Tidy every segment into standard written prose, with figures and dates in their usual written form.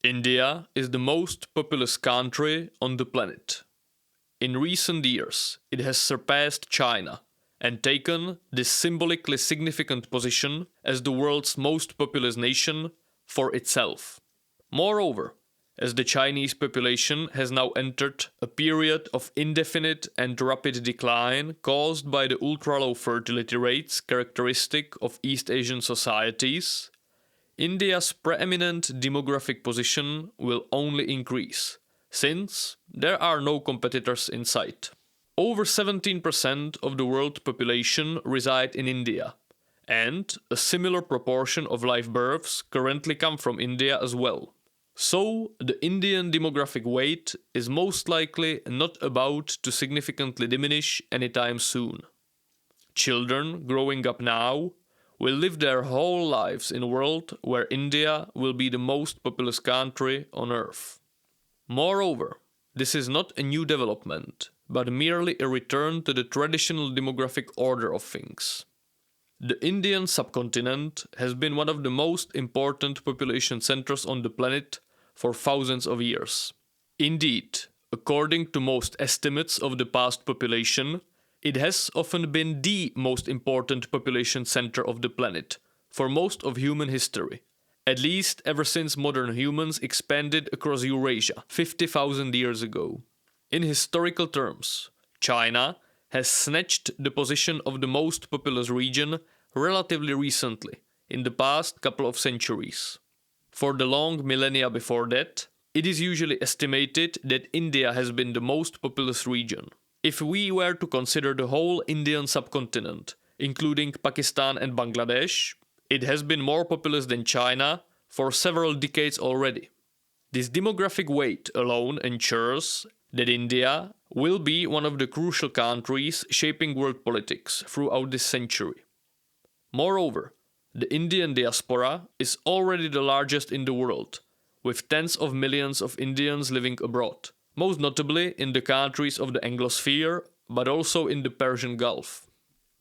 India is the most populous country on the planet. In recent years, it has surpassed China and taken this symbolically significant position as the world's most populous nation for itself. Moreover, as the Chinese population has now entered a period of indefinite and rapid decline caused by the ultra-low fertility rates characteristic of East Asian societies, India's preeminent demographic position will only increase, since there are no competitors in sight. Over 17% of the world population reside in India, and a similar proportion of live births currently come from India as well. So, the Indian demographic weight is most likely not about to significantly diminish anytime soon. Children growing up now will live their whole lives in a world where India will be the most populous country on earth. Moreover, this is not a new development, but merely a return to the traditional demographic order of things. The Indian subcontinent has been one of the most important population centers on the planet for thousands of years. Indeed, according to most estimates of the past population, it has often been the most important population center of the planet for most of human history, at least ever since modern humans expanded across Eurasia 50,000 years ago. In historical terms, China has snatched the position of the most populous region relatively recently, in the past couple of centuries. For the long millennia before that, it is usually estimated that India has been the most populous region. If we were to consider the whole Indian subcontinent, including Pakistan and Bangladesh, it has been more populous than China for several decades already. This demographic weight alone ensures that India will be one of the crucial countries shaping world politics throughout this century. Moreover, the Indian diaspora is already the largest in the world, with tens of millions of Indians living abroad, most notably in the countries of the Anglosphere, but also in the Persian Gulf.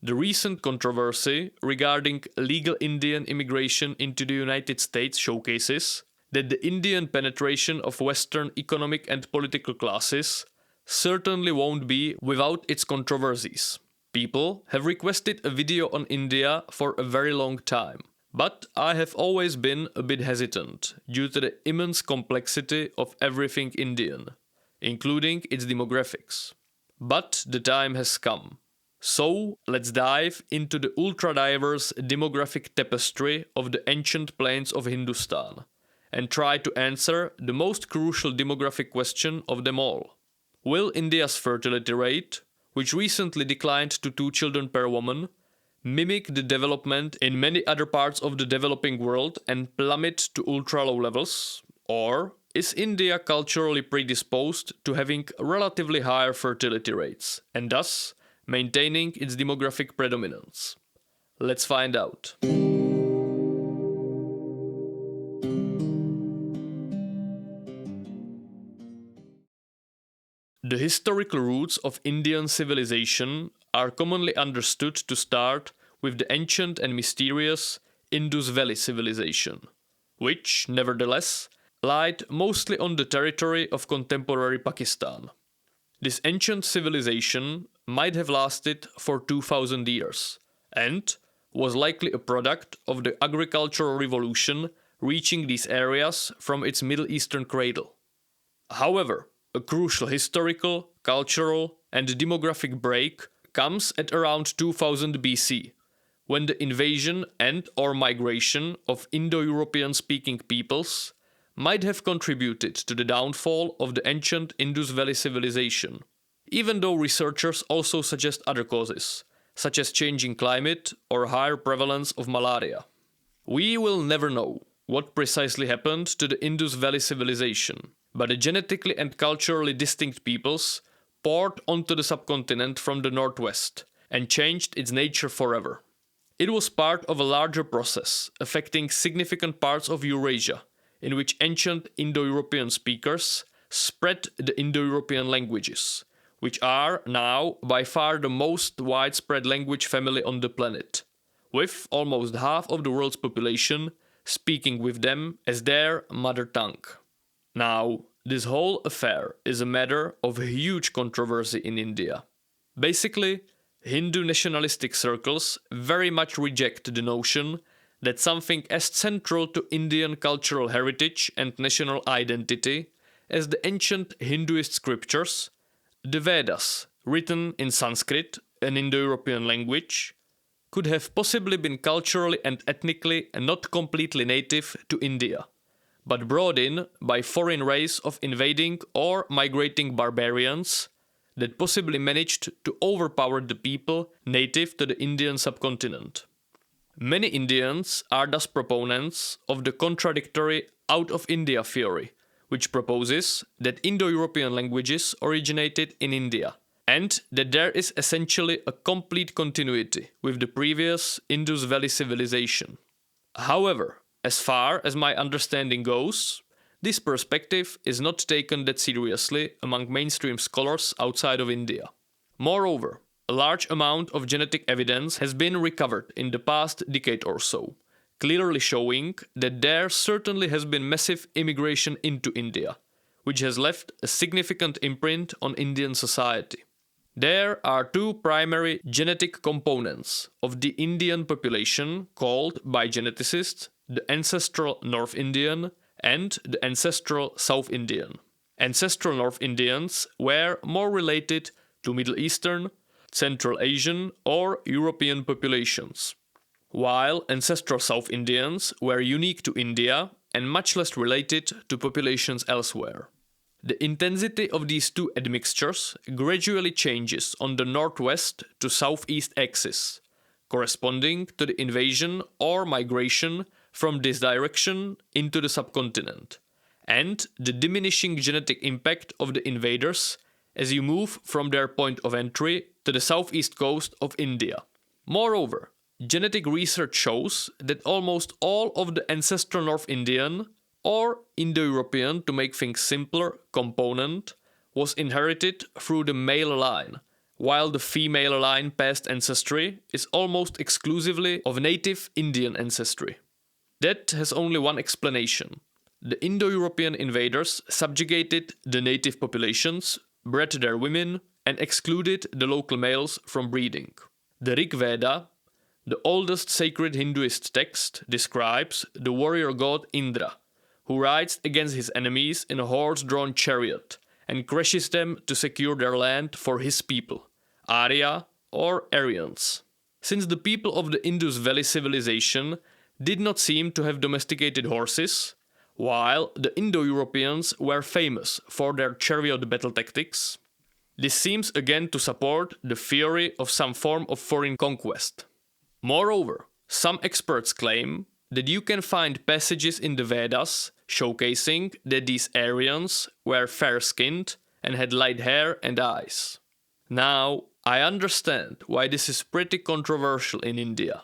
The recent controversy regarding legal Indian immigration into the United States showcases that the Indian penetration of Western economic and political classes certainly won't be without its controversies. People have requested a video on India for a very long time, but I have always been a bit hesitant due to the immense complexity of everything Indian, including its demographics. But the time has come. So let's dive into the ultra-diverse demographic tapestry of the ancient plains of Hindustan and try to answer the most crucial demographic question of them all. Will India's fertility rate, which recently declined to 2 children per woman, mimic the development in many other parts of the developing world and plummet to ultra-low levels? Or is India culturally predisposed to having relatively higher fertility rates, and thus maintaining its demographic predominance? Let's find out. The historical roots of Indian civilization are commonly understood to start with the ancient and mysterious Indus Valley civilization, which, nevertheless, lied mostly on the territory of contemporary Pakistan. This ancient civilization might have lasted for 2000 years and was likely a product of the agricultural revolution reaching these areas from its Middle Eastern cradle. However, a crucial historical, cultural, and demographic break comes at around 2000 BC, when the invasion and/or migration of Indo-European speaking peoples might have contributed to the downfall of the ancient Indus Valley civilization, even though researchers also suggest other causes, such as changing climate or higher prevalence of malaria. We will never know what precisely happened to the Indus Valley civilization, but the genetically and culturally distinct peoples poured onto the subcontinent from the northwest and changed its nature forever. It was part of a larger process affecting significant parts of Eurasia, in which ancient Indo-European speakers spread the Indo-European languages, which are now by far the most widespread language family on the planet, with almost half of the world's population speaking with them as their mother tongue. Now, this whole affair is a matter of huge controversy in India. Basically, Hindu nationalistic circles very much reject the notion that something as central to Indian cultural heritage and national identity as the ancient Hinduist scriptures, the Vedas, written in Sanskrit, an Indo-European language, could have possibly been culturally and ethnically not completely native to India, but brought in by foreign race of invading or migrating barbarians that possibly managed to overpower the people native to the Indian subcontinent. Many Indians are thus proponents of the contradictory out of India theory, which proposes that Indo-European languages originated in India, and that there is essentially a complete continuity with the previous Indus Valley civilization. However, as far as my understanding goes, this perspective is not taken that seriously among mainstream scholars outside of India. Moreover, a large amount of genetic evidence has been recovered in the past decade or so, clearly showing that there certainly has been massive immigration into India, which has left a significant imprint on Indian society. There are two primary genetic components of the Indian population called by geneticists the ancestral North Indian and the ancestral South Indian. Ancestral North Indians were more related to Middle Eastern, Central Asian or European populations, while ancestral South Indians were unique to India and much less related to populations elsewhere. The intensity of these two admixtures gradually changes on the northwest to southeast axis, corresponding to the invasion or migration from this direction into the subcontinent, and the diminishing genetic impact of the invaders as you move from their point of entry to the southeast coast of India. Moreover, genetic research shows that almost all of the ancestral North Indian, or Indo-European to make things simpler, component was inherited through the male line, while the female line past ancestry is almost exclusively of native Indian ancestry. That has only one explanation. The Indo-European invaders subjugated the native populations, bred their women, and excluded the local males from breeding. The Rig Veda, the oldest sacred Hinduist text, describes the warrior god Indra, who rides against his enemies in a horse-drawn chariot and crushes them to secure their land for his people, Arya or Aryans. Since the people of the Indus Valley civilization did not seem to have domesticated horses, while the Indo-Europeans were famous for their chariot battle tactics, this seems again to support the theory of some form of foreign conquest. Moreover, some experts claim that you can find passages in the Vedas showcasing that these Aryans were fair-skinned and had light hair and eyes. Now, I understand why this is pretty controversial in India.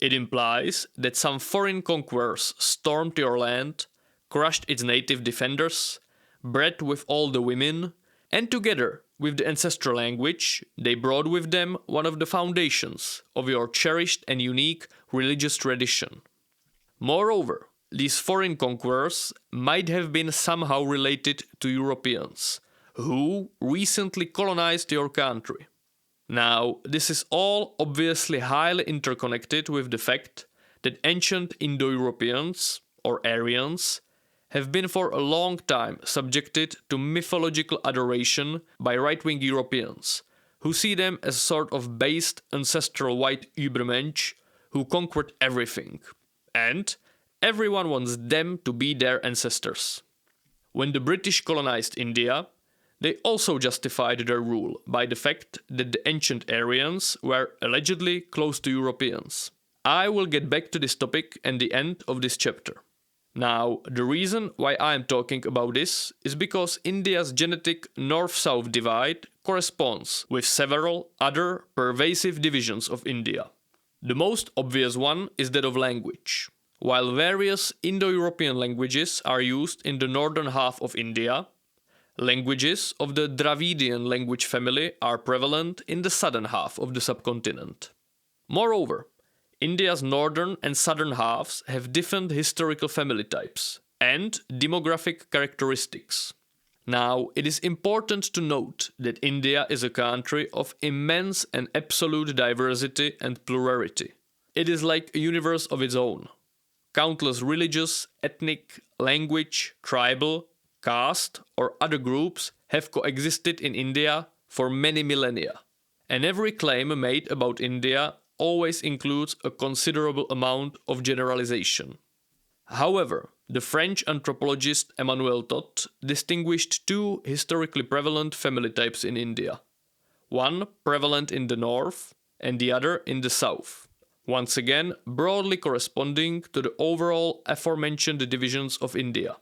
It implies that some foreign conquerors stormed your land, crushed its native defenders, bred with all the women, and together with the ancestral language, they brought with them one of the foundations of your cherished and unique religious tradition. Moreover, these foreign conquerors might have been somehow related to Europeans, who recently colonized your country. Now, this is all obviously highly interconnected with the fact that ancient Indo-Europeans, or Aryans, have been for a long time subjected to mythological adoration by right-wing Europeans, who see them as a sort of based ancestral white Übermensch who conquered everything, and everyone wants them to be their ancestors. When the British colonized India, they also justified their rule by the fact that the ancient Aryans were allegedly close to Europeans. I will get back to this topic at the end of this chapter. Now, the reason why I am talking about this is because India's genetic north-south divide corresponds with several other pervasive divisions of India. The most obvious one is that of language. While various Indo-European languages are used in the northern half of India, languages of the Dravidian language family are prevalent in the southern half of the subcontinent. Moreover, India's northern and southern halves have different historical family types, and demographic characteristics. Now, it is important to note that India is a country of immense and absolute diversity and plurality. It is like a universe of its own. Countless religious, ethnic, language, tribal, caste, or other groups have coexisted in India for many millennia. And every claim made about India always includes a considerable amount of generalization. However, the French anthropologist Emmanuel Todt distinguished two historically prevalent family types in India. One prevalent in the north and the other in the south, once again broadly corresponding to the overall aforementioned divisions of India.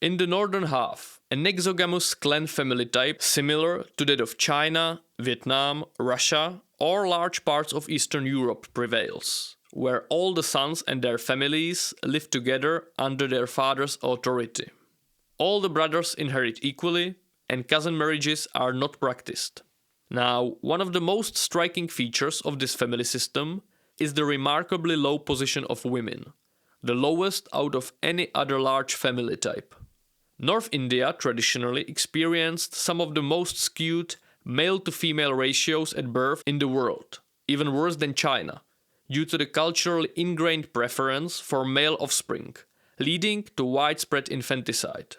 In the northern half, an exogamous clan family type similar to that of China, Vietnam, Russia, or large parts of Eastern Europe prevails, where all the sons and their families live together under their father's authority. All the brothers inherit equally, and cousin marriages are not practiced. Now, one of the most striking features of this family system is the remarkably low position of women, the lowest out of any other large family type. North India traditionally experienced some of the most skewed male-to-female ratios at birth in the world, even worse than China, due to the culturally ingrained preference for male offspring, leading to widespread infanticide.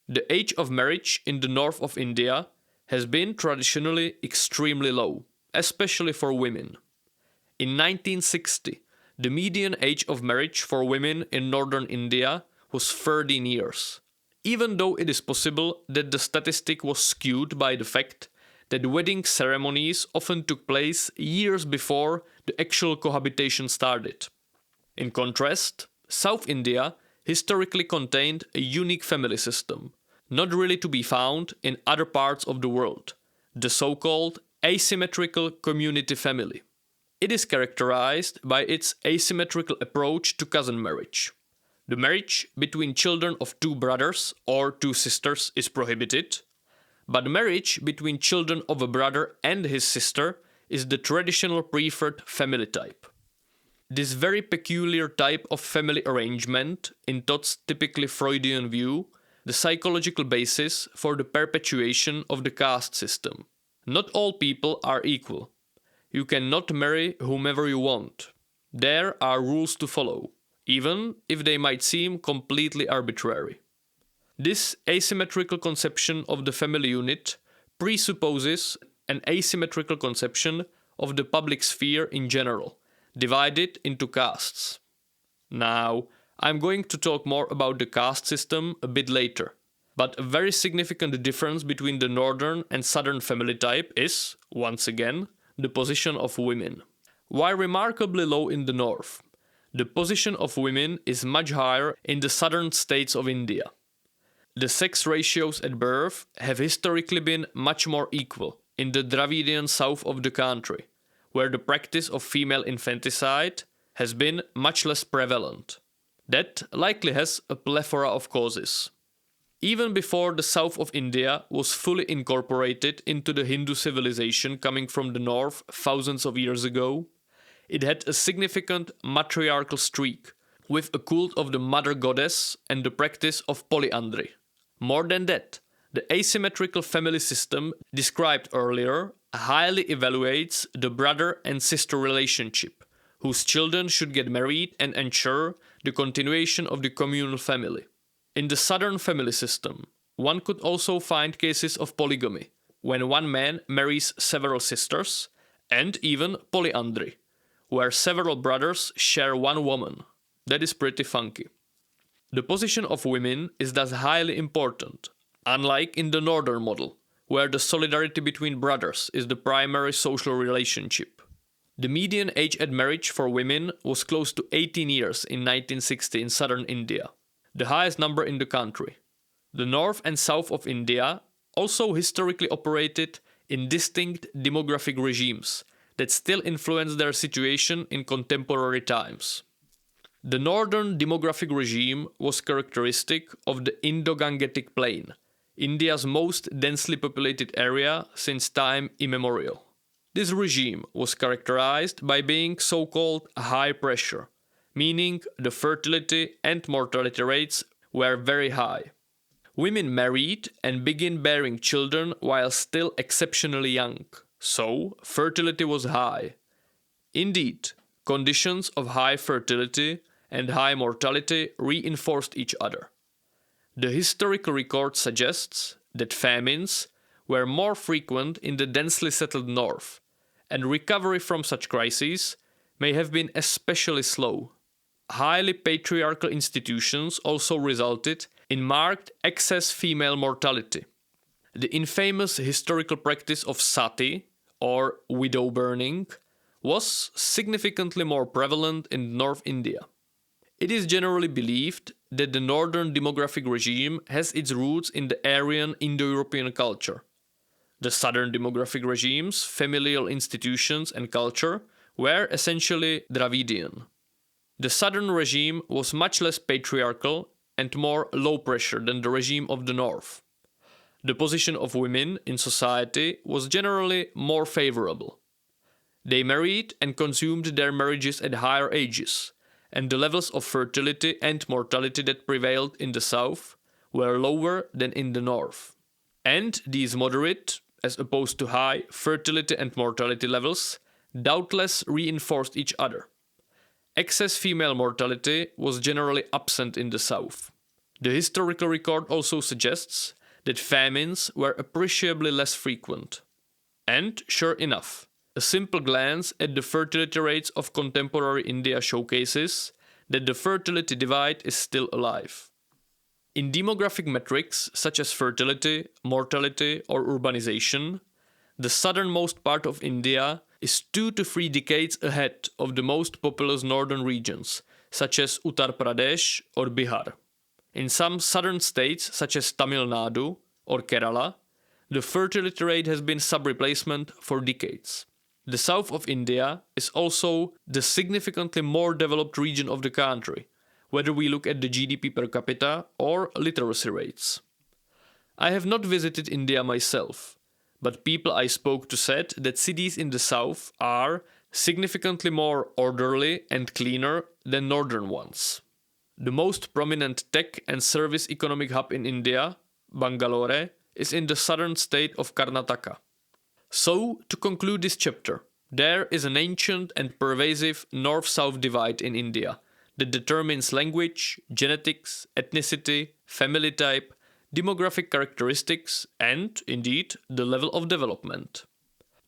The age of marriage in the north of India has been traditionally extremely low, especially for women. In 1960, the median age of marriage for women in northern India was 13 years, even though it is possible that the statistic was skewed by the fact that wedding ceremonies often took place years before the actual cohabitation started. In contrast, South India historically contained a unique family system, not really to be found in other parts of the world, the so-called asymmetrical community family. It is characterized by its asymmetrical approach to cousin marriage. The marriage between children of two brothers or two sisters is prohibited, but marriage between children of a brother and his sister is the traditional preferred family type. This very peculiar type of family arrangement, in Todd's typically Freudian view, the psychological basis for the perpetuation of the caste system. Not all people are equal. You cannot marry whomever you want. There are rules to follow, even if they might seem completely arbitrary. This asymmetrical conception of the family unit presupposes an asymmetrical conception of the public sphere in general, divided into castes. Now, I'm going to talk more about the caste system a bit later, but a very significant difference between the northern and southern family type is, once again, the position of women. While remarkably low in the north, the position of women is much higher in the southern states of India. The sex ratios at birth have historically been much more equal in the Dravidian south of the country, where the practice of female infanticide has been much less prevalent. That likely has a plethora of causes. Even before the south of India was fully incorporated into the Hindu civilization coming from the north thousands of years ago, it had a significant matriarchal streak, with a cult of the mother goddess and the practice of polyandry. More than that, the asymmetrical family system described earlier highly evaluates the brother and sister relationship, whose children should get married and ensure the continuation of the communal family. In the southern family system, one could also find cases of polygamy, when one man marries several sisters, and even polyandry, where several brothers share one woman. That is pretty funky. The position of women is thus highly important, unlike in the northern model, where the solidarity between brothers is the primary social relationship. The median age at marriage for women was close to 18 years in 1960 in southern India, the highest number in the country. The north and south of India also historically operated in distinct demographic regimes that still influence their situation in contemporary times. The northern demographic regime was characteristic of the Indo-Gangetic Plain, India's most densely populated area since time immemorial. This regime was characterized by being so-called high pressure, meaning the fertility and mortality rates were very high. Women married and began bearing children while still exceptionally young, so fertility was high. Indeed, conditions of high fertility and high mortality reinforced each other. The historical record suggests that famines were more frequent in the densely settled north, and recovery from such crises may have been especially slow. Highly patriarchal institutions also resulted in marked excess female mortality. The infamous historical practice of sati, or widow burning, was significantly more prevalent in North India. It is generally believed that the northern demographic regime has its roots in the Aryan Indo-European culture. The southern demographic regime's familial institutions and culture were essentially Dravidian. The southern regime was much less patriarchal and more low pressure than the regime of the north. The position of women in society was generally more favorable. They married and consumed their marriages at higher ages, and the levels of fertility and mortality that prevailed in the south were lower than in the north. And these moderate, as opposed to high, fertility and mortality levels doubtless reinforced each other. Excess female mortality was generally absent in the south. The historical record also suggests that famines were appreciably less frequent. And, sure enough, a simple glance at the fertility rates of contemporary India showcases that the fertility divide is still alive. In demographic metrics such as fertility, mortality, or urbanization, the southernmost part of India is 2 to 3 decades ahead of the most populous northern regions, such as Uttar Pradesh or Bihar. In some southern states, such as Tamil Nadu or Kerala, the fertility rate has been sub-replacement for decades. The south of India is also the significantly more developed region of the country, whether we look at the GDP per capita or literacy rates. I have not visited India myself, but people I spoke to said that cities in the south are significantly more orderly and cleaner than northern ones. The most prominent tech and service economic hub in India, Bangalore, is in the southern state of Karnataka. So, to conclude this chapter, there is an ancient and pervasive north-south divide in India that determines language, genetics, ethnicity, family type, demographic characteristics, and, indeed, the level of development.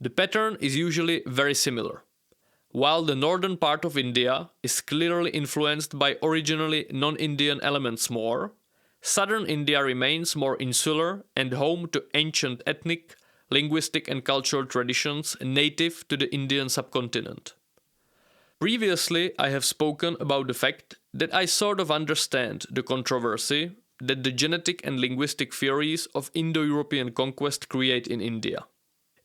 The pattern is usually very similar. While the northern part of India is clearly influenced by originally non-Indian elements more, southern India remains more insular and home to ancient ethnic, linguistic and cultural traditions native to the Indian subcontinent. Previously, I have spoken about the fact that I sort of understand the controversy that the genetic and linguistic theories of Indo-European conquest create in India.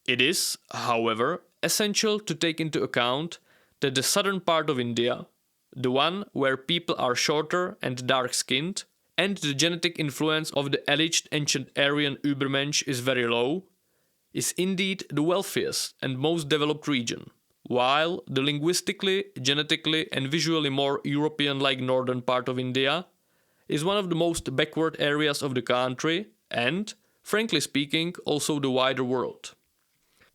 It is, however, essential to take into account that the southern part of India, the one where people are shorter and dark-skinned, and the genetic influence of the alleged ancient Aryan Übermensch is very low, is indeed the wealthiest and most developed region, while the linguistically, genetically and visually more European-like northern part of India is one of the most backward areas of the country and, frankly speaking, also the wider world.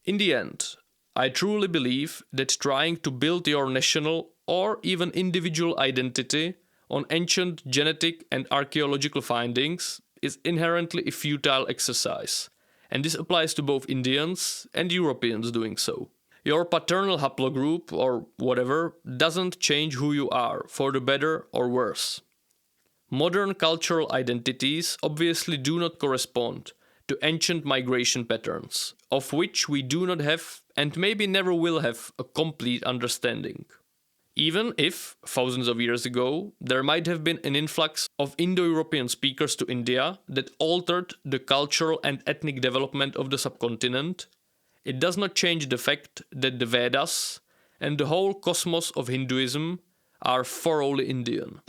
In the end, I truly believe that trying to build your national or even individual identity on ancient genetic and archaeological findings is inherently a futile exercise, and this applies to both Indians and Europeans doing so. Your paternal haplogroup or whatever doesn't change who you are, for the better or worse. Modern cultural identities obviously do not correspond to ancient migration patterns, of which we do not have and maybe never will have a complete understanding. Even if, thousands of years ago, there might have been an influx of Indo-European speakers to India that altered the cultural and ethnic development of the subcontinent, it does not change the fact that the Vedas and the whole cosmos of Hinduism are thoroughly Indian.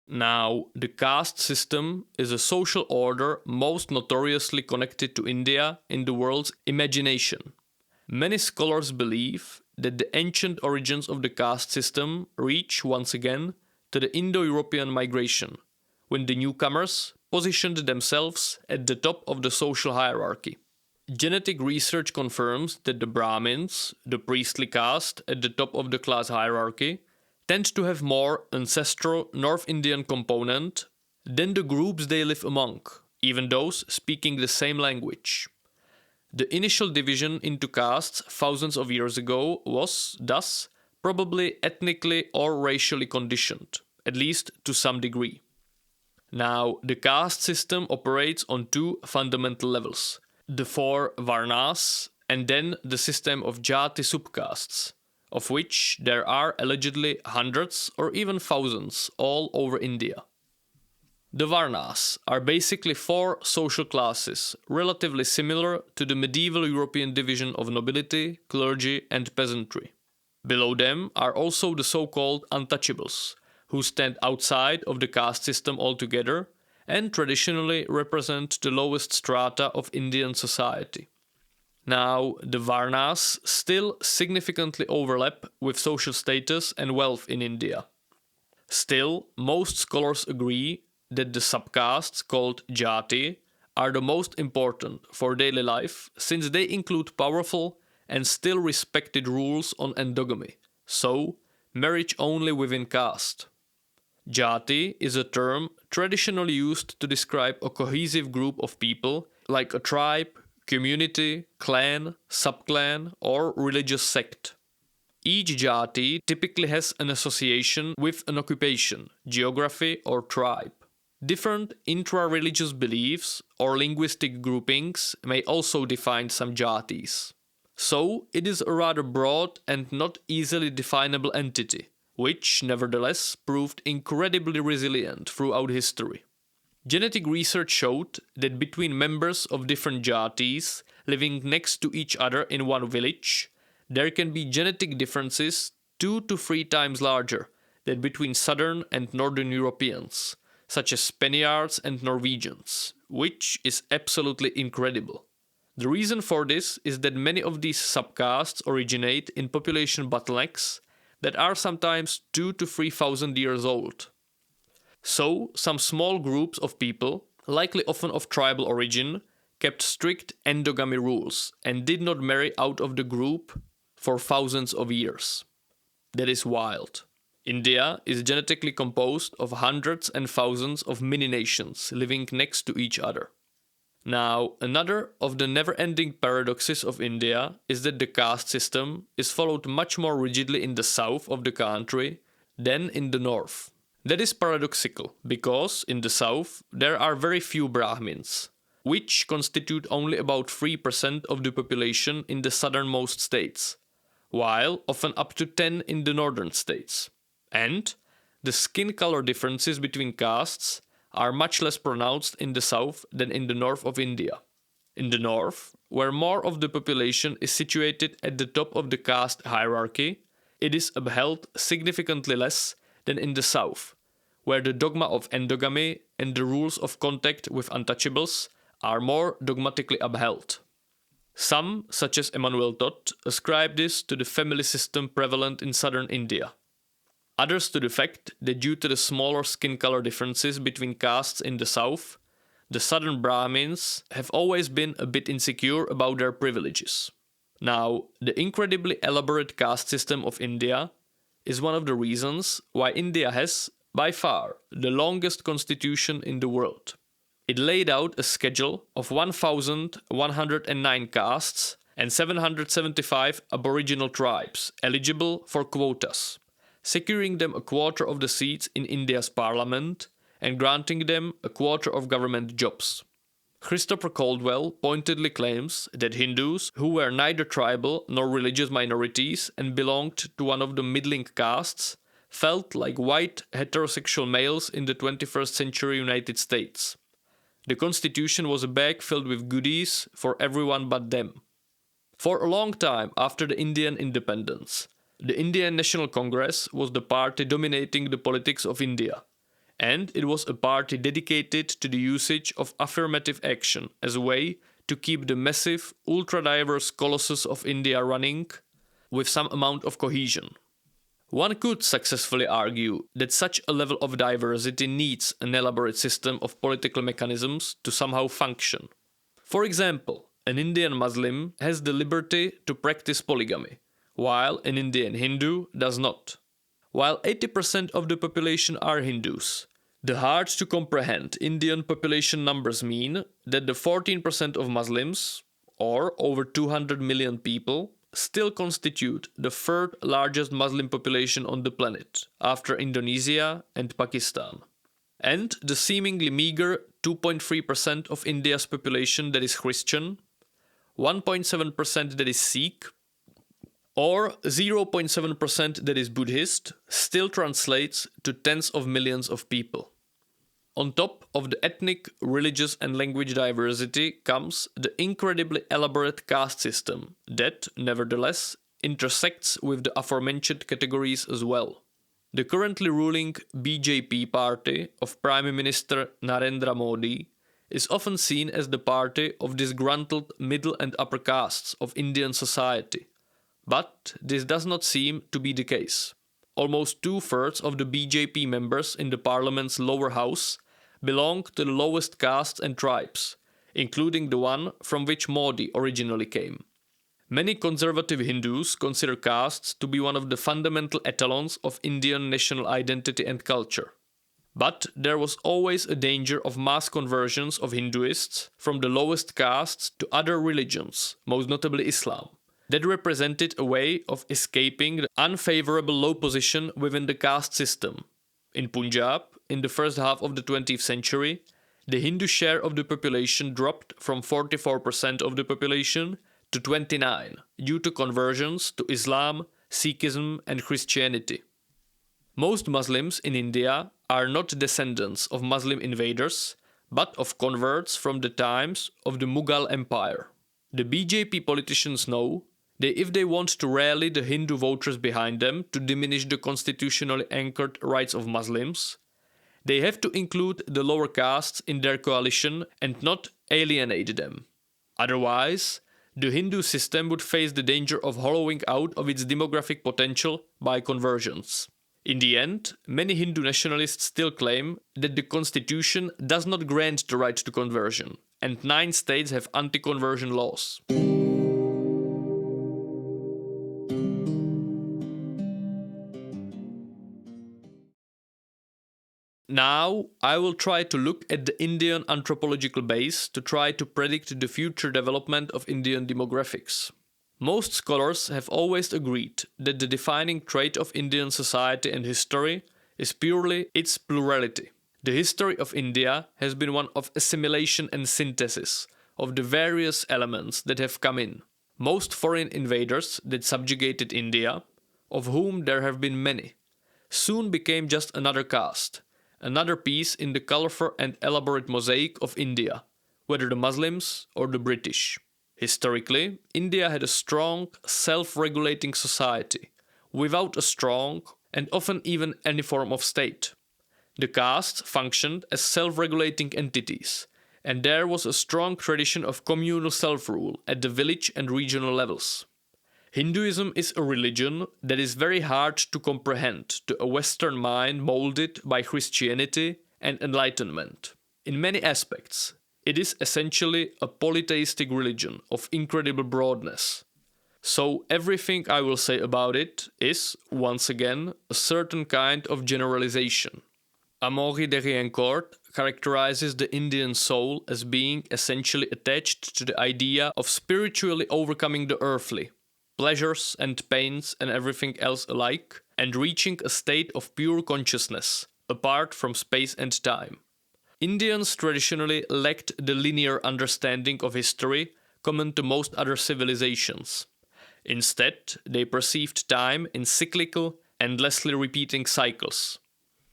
Now, the caste system is a social order most notoriously connected to India in the world's imagination. Many scholars believe that the ancient origins of the caste system reach once again to the Indo-European migration, when the newcomers positioned themselves at the top of the social hierarchy. Genetic research confirms that the Brahmins, the priestly caste at the top of the class hierarchy, tend to have more ancestral North Indian component than the groups they live among, even those speaking the same language. The initial division into castes thousands of years ago was, thus, probably ethnically or racially conditioned, at least to some degree. Now, the caste system operates on two fundamental levels: the four varnas and then the system of jati subcastes, of which there are allegedly hundreds or even thousands all over India. The varnas are basically four social classes, relatively similar to the medieval European division of nobility, clergy, and peasantry. Below them are also the so-called untouchables, who stand outside of the caste system altogether and traditionally represent the lowest strata of Indian society. Now, the varnas still significantly overlap with social status and wealth in India. Still, most scholars agree that the subcastes called jati are the most important for daily life, since they include powerful and still respected rules on endogamy, so marriage only within caste. Jati is a term traditionally used to describe a cohesive group of people, like a tribe, community, clan, subclan, or religious sect. Each jati typically has an association with an occupation, geography, or tribe. Different intra-religious beliefs or linguistic groupings may also define some jatis. So, it is a rather broad and not easily definable entity, which nevertheless proved incredibly resilient throughout history. Genetic research showed that between members of different jatis living next to each other in one village, there can be genetic differences 2 to 3 times larger than between southern and northern Europeans, such as Spaniards and Norwegians, which is absolutely incredible. The reason for this is that many of these subcastes originate in population bottlenecks that are sometimes 2 to 3,000 years old. So, some small groups of people, likely often of tribal origin, kept strict endogamy rules and did not marry out of the group for thousands of years. That is wild. India is genetically composed of hundreds and thousands of mini-nations living next to each other. Now, another of the never-ending paradoxes of India is that the caste system is followed much more rigidly in the south of the country than in the north. That is paradoxical, because in the south there are very few Brahmins, which constitute only about 3% of the population in the southernmost states, while often up to 10 in the northern states. And the skin color differences between castes are much less pronounced in the south than in the north of India. In the north, where more of the population is situated at the top of the caste hierarchy, it is upheld significantly less than in the south, where the dogma of endogamy and the rules of contact with untouchables are more dogmatically upheld. Some, such as Emmanuel Todd, ascribe this to the family system prevalent in southern India. Others to the fact that due to the smaller skin color differences between castes in the south, the southern Brahmins have always been a bit insecure about their privileges. Now, the incredibly elaborate caste system of India is one of the reasons why India has, by far, the longest constitution in the world. It laid out a schedule of 1,109 castes and 775 aboriginal tribes eligible for quotas, securing them a quarter of the seats in India's parliament and granting them a quarter of government jobs. Christopher Caldwell pointedly claims that Hindus who were neither tribal nor religious minorities and belonged to one of the middling castes felt like white heterosexual males in the 21st century United States. The constitution was a bag filled with goodies for everyone but them. For a long time after the Indian independence, the Indian National Congress was the party dominating the politics of India, and it was a party dedicated to the usage of affirmative action as a way to keep the massive, ultra-diverse colossus of India running with some amount of cohesion. One could successfully argue that such a level of diversity needs an elaborate system of political mechanisms to somehow function. For example, an Indian Muslim has the liberty to practice polygamy, while an Indian Hindu does not. While 80% of the population are Hindus, the hard-to-comprehend Indian population numbers mean that the 14% of Muslims, or over 200 million people, still constitute the third largest Muslim population on the planet, after Indonesia and Pakistan. And the seemingly meager 2.3% of India's population that is Christian, 1.7% that is Sikh, or 0.7% that is Buddhist, still translates to tens of millions of people. On top of the ethnic, religious and language diversity comes the incredibly elaborate caste system that, nevertheless, intersects with the aforementioned categories as well. The currently ruling BJP party of Prime Minister Narendra Modi is often seen as the party of disgruntled middle and upper castes of Indian society. But this does not seem to be the case. Almost 2/3 of the BJP members in the parliament's lower house belong to the lowest castes and tribes, including the one from which Modi originally came. Many conservative Hindus consider castes to be one of the fundamental etalons of Indian national identity and culture. But there was always a danger of mass conversions of Hinduists from the lowest castes to other religions, most notably Islam, that represented a way of escaping the unfavorable low position within the caste system. In Punjab, in the first half of the 20th century, the Hindu share of the population dropped from 44% of the population to 29% due to conversions to Islam, Sikhism and Christianity. Most Muslims in India are not descendants of Muslim invaders, but of converts from the times of the Mughal Empire. The BJP politicians know that if they want to rally the Hindu voters behind them to diminish the constitutionally anchored rights of Muslims, they have to include the lower castes in their coalition and not alienate them. Otherwise, the Hindu system would face the danger of hollowing out of its demographic potential by conversions. In the end, many Hindu nationalists still claim that the constitution does not grant the right to conversion, and 9 states have anti-conversion laws. Now, I will try to look at the Indian anthropological base to try to predict the future development of Indian demographics. Most scholars have always agreed that the defining trait of Indian society and history is purely its plurality. The history of India has been one of assimilation and synthesis of the various elements that have come in. Most foreign invaders that subjugated India, of whom there have been many, soon became just another caste, another piece in the colorful and elaborate mosaic of India, whether the Muslims or the British. Historically, India had a strong, self-regulating society, without a strong and often even any form of state. The castes functioned as self-regulating entities, and there was a strong tradition of communal self-rule at the village and regional levels. Hinduism is a religion that is very hard to comprehend to a Western mind molded by Christianity and Enlightenment. In many aspects, it is essentially a polytheistic religion of incredible broadness. So everything I will say about it is, once again, a certain kind of generalization. Amaury de Riencourt characterizes the Indian soul as being essentially attached to the idea of spiritually overcoming the earthly, pleasures and pains and everything else alike, and reaching a state of pure consciousness, apart from space and time. Indians traditionally lacked the linear understanding of history common to most other civilizations. Instead, they perceived time in cyclical, endlessly repeating cycles.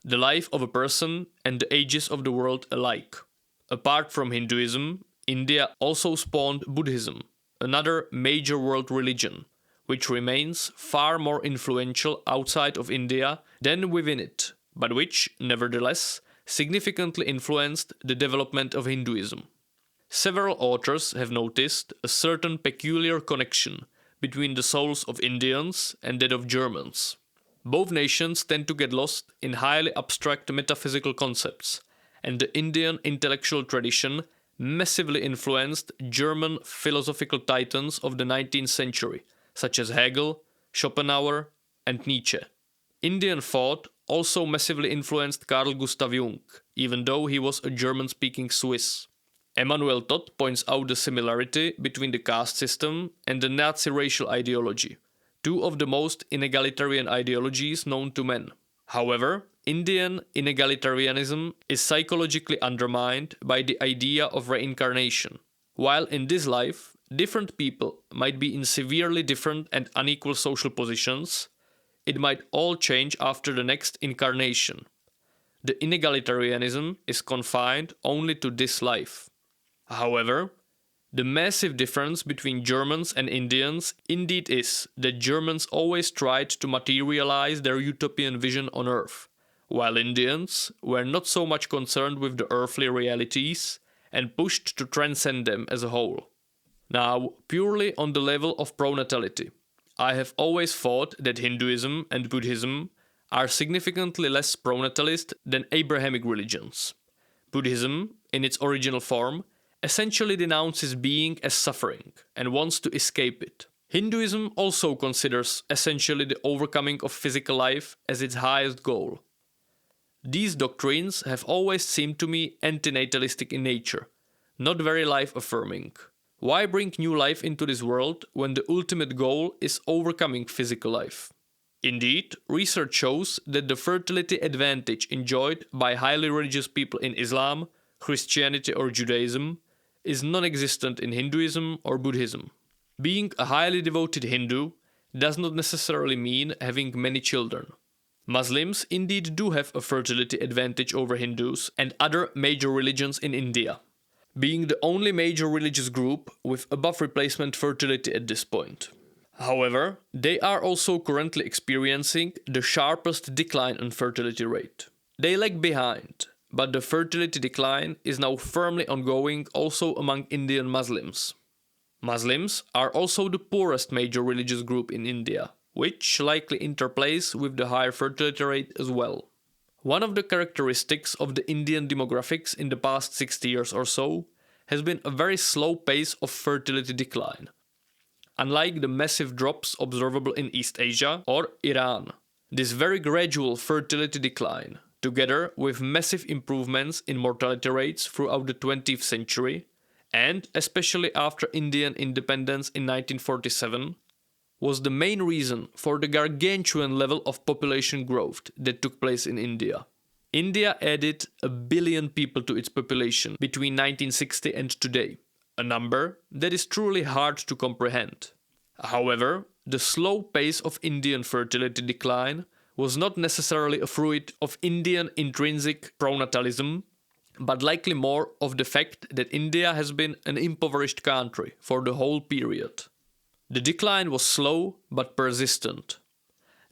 The life of a person and the ages of the world alike. Apart from Hinduism, India also spawned Buddhism, another major world religion, which remains far more influential outside of India than within it, but which, nevertheless, significantly influenced the development of Hinduism. Several authors have noticed a certain peculiar connection between the souls of Indians and that of Germans. Both nations tend to get lost in highly abstract metaphysical concepts, and the Indian intellectual tradition massively influenced German philosophical titans of the 19th century, such as Hegel, Schopenhauer, and Nietzsche. Indian thought also massively influenced Carl Gustav Jung, even though he was a German-speaking Swiss. Emmanuel Todd points out the similarity between the caste system and the Nazi racial ideology, two of the most inegalitarian ideologies known to men. However, Indian inegalitarianism is psychologically undermined by the idea of reincarnation. While in this life, different people might be in severely different and unequal social positions, it might all change after the next incarnation. The inegalitarianism is confined only to this life. However, the massive difference between Germans and Indians indeed is that Germans always tried to materialize their utopian vision on Earth, while Indians were not so much concerned with the earthly realities and pushed to transcend them as a whole. Now, purely on the level of pronatality, I have always thought that Hinduism and Buddhism are significantly less pronatalist than Abrahamic religions. Buddhism, in its original form, essentially denounces being as suffering and wants to escape it. Hinduism also considers essentially the overcoming of physical life as its highest goal. These doctrines have always seemed to me antinatalistic in nature, not very life-affirming. Why bring new life into this world when the ultimate goal is overcoming physical life? Indeed, research shows that the fertility advantage enjoyed by highly religious people in Islam, Christianity or Judaism is non-existent in Hinduism or Buddhism. Being a highly devoted Hindu does not necessarily mean having many children. Muslims indeed do have a fertility advantage over Hindus and other major religions in India, being the only major religious group with above replacement fertility at this point. However, they are also currently experiencing the sharpest decline in fertility rate. They lag behind, but the fertility decline is now firmly ongoing also among Indian Muslims. Muslims are also the poorest major religious group in India, which likely interplays with the higher fertility rate as well. One of the characteristics of the Indian demographics in the past 60 years or so has been a very slow pace of fertility decline. Unlike the massive drops observable in East Asia or Iran, this very gradual fertility decline, together with massive improvements in mortality rates throughout the 20th century, and especially after Indian independence in 1947, was the main reason for the gargantuan level of population growth that took place in India. India added 1 billion people to its population between 1960 and today, a number that is truly hard to comprehend. However, the slow pace of Indian fertility decline was not necessarily a fruit of Indian intrinsic pronatalism, but likely more of the fact that India has been an impoverished country for the whole period. The decline was slow but persistent.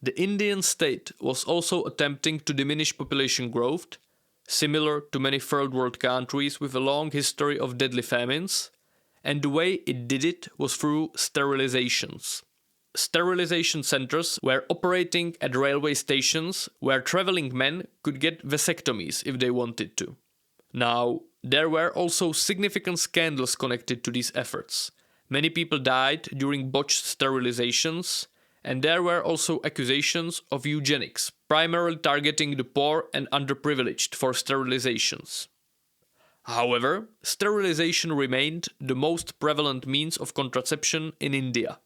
The Indian state was also attempting to diminish population growth, similar to many third world countries with a long history of deadly famines, and the way it did it was through sterilizations. Sterilization centers were operating at railway stations where traveling men could get vasectomies if they wanted to. Now, there were also significant scandals connected to these efforts. Many people died during botched sterilizations, and there were also accusations of eugenics, primarily targeting the poor and underprivileged for sterilizations. However, sterilization remained the most prevalent means of contraception in India.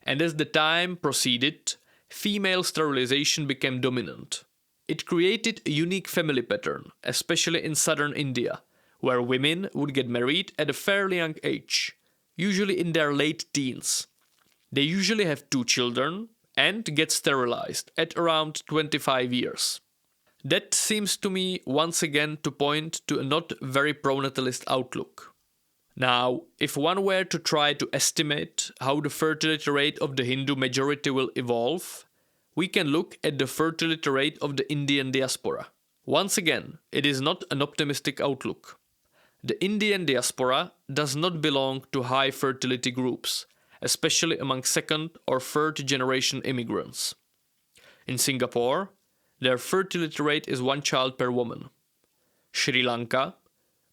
And as the time proceeded, female sterilization became dominant. It created a unique family pattern, especially in southern India, where women would get married at a fairly young age, usually in their late teens. They usually have 2 children and get sterilized at around 25 years. That seems to me once again to point to a not very pronatalist outlook. Now, if one were to try to estimate how the fertility rate of the Hindu majority will evolve, we can look at the fertility rate of the Indian diaspora. Once again, it is not an optimistic outlook. The Indian diaspora does not belong to high fertility groups, especially among second or third generation immigrants. In Singapore, their fertility rate is 1 child per woman. Sri Lanka,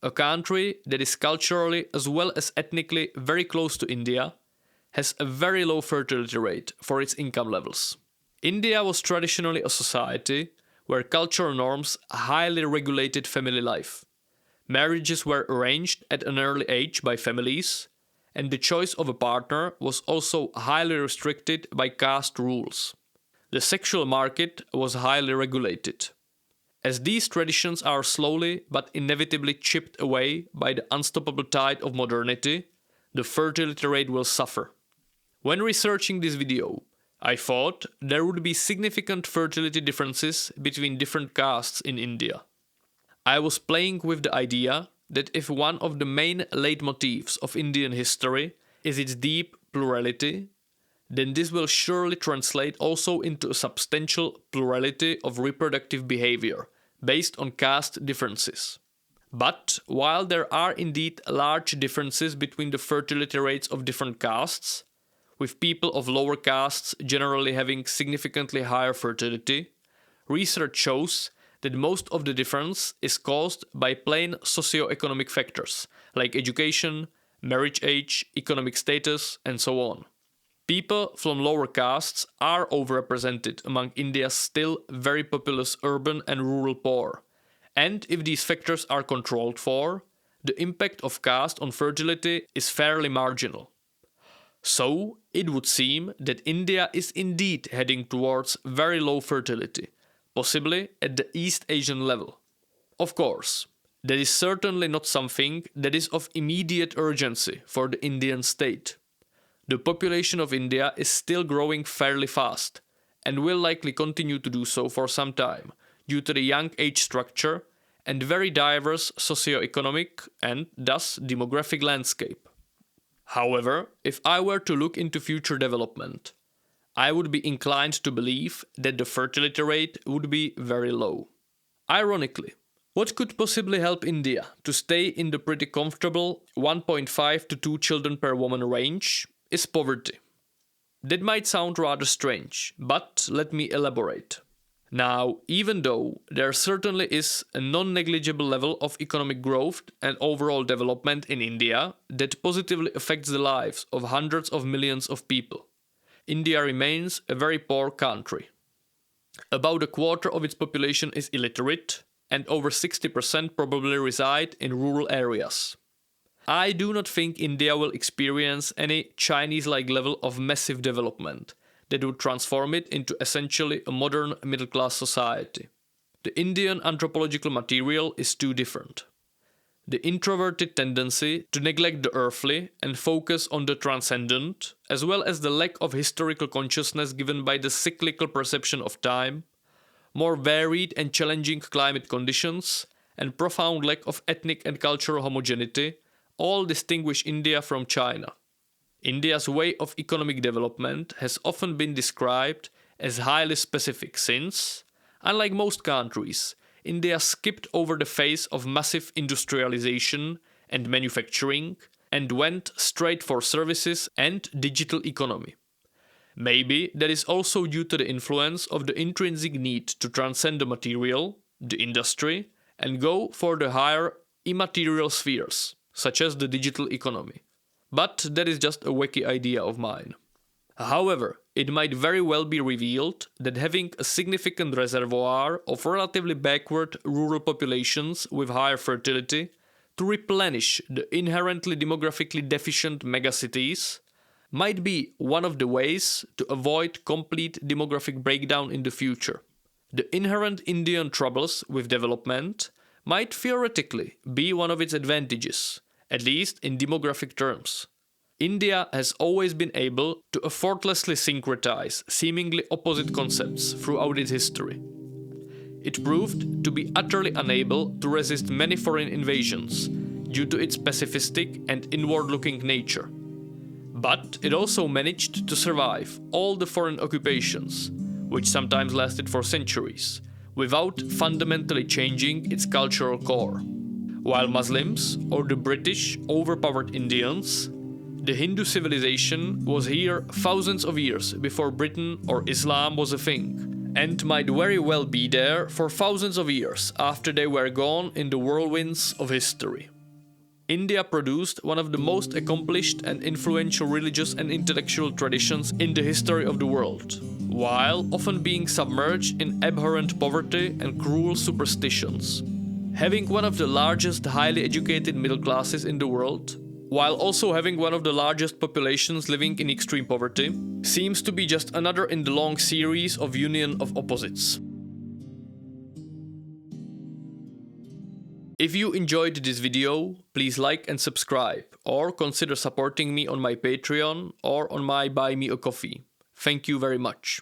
a country that is culturally as well as ethnically very close to India, has a very low fertility rate for its income levels. India was traditionally a society where cultural norms highly regulated family life. Marriages were arranged at an early age by families, and the choice of a partner was also highly restricted by caste rules. The sexual market was highly regulated. As these traditions are slowly but inevitably chipped away by the unstoppable tide of modernity, the fertility rate will suffer. When researching this video, I thought there would be significant fertility differences between different castes in India. I was playing with the idea that if one of the main leitmotifs of Indian history is its deep plurality, then this will surely translate also into a substantial plurality of reproductive behavior based on caste differences. But while there are indeed large differences between the fertility rates of different castes, with people of lower castes generally having significantly higher fertility, research shows that most of the difference is caused by plain socio-economic factors like education, marriage age, economic status, and so on. People from lower castes are overrepresented among India's still very populous urban and rural poor, and if these factors are controlled for, the impact of caste on fertility is fairly marginal. So, it would seem that India is indeed heading towards very low fertility, possibly at the East Asian level. Of course, that is certainly not something that is of immediate urgency for the Indian state. The population of India is still growing fairly fast, and will likely continue to do so for some time, due to the young age structure and very diverse socio-economic and thus demographic landscape. However, if I were to look into future development, I would be inclined to believe that the fertility rate would be very low. Ironically, what could possibly help India to stay in the pretty comfortable 1.5 to 2 children per woman range is poverty. That might sound rather strange, but let me elaborate. Now, even though there certainly is a non-negligible level of economic growth and overall development in India that positively affects the lives of hundreds of millions of people, India remains a very poor country. About a quarter of its population is illiterate, and over 60% probably reside in rural areas. I do not think India will experience any Chinese-like level of massive development that would transform it into essentially a modern middle-class society. The Indian anthropological material is too different. The introverted tendency to neglect the earthly and focus on the transcendent, as well as the lack of historical consciousness given by the cyclical perception of time, more varied and challenging climate conditions, and profound lack of ethnic and cultural homogeneity all distinguish India from China. India's way of economic development has often been described as highly specific since, unlike most countries, India skipped over the phase of massive industrialization and manufacturing and went straight for services and digital economy. Maybe that is also due to the influence of the intrinsic need to transcend the material, the industry, and go for the higher immaterial spheres, such as the digital economy. But that is just a wacky idea of mine. However, it might very well be revealed that having a significant reservoir of relatively backward rural populations with higher fertility to replenish the inherently demographically deficient megacities might be one of the ways to avoid complete demographic breakdown in the future. The inherent Indian troubles with development might theoretically be one of its advantages, at least in demographic terms. India has always been able to effortlessly syncretize seemingly opposite concepts throughout its history. It proved to be utterly unable to resist many foreign invasions due to its pacifistic and inward-looking nature. But it also managed to survive all the foreign occupations, which sometimes lasted for centuries, without fundamentally changing its cultural core. While Muslims or the British overpowered Indians, the Hindu civilization was here thousands of years before Britain or Islam was a thing, and might very well be there for thousands of years after they were gone in the whirlwinds of history. India produced one of the most accomplished and influential religious and intellectual traditions in the history of the world, while often being submerged in abhorrent poverty and cruel superstitions. Having one of the largest highly educated middle classes in the world, while also having one of the largest populations living in extreme poverty, seems to be just another in the long series of union of opposites. If you enjoyed this video, please like and subscribe, or consider supporting me on my Patreon or on my Buy Me a Coffee. Thank you very much.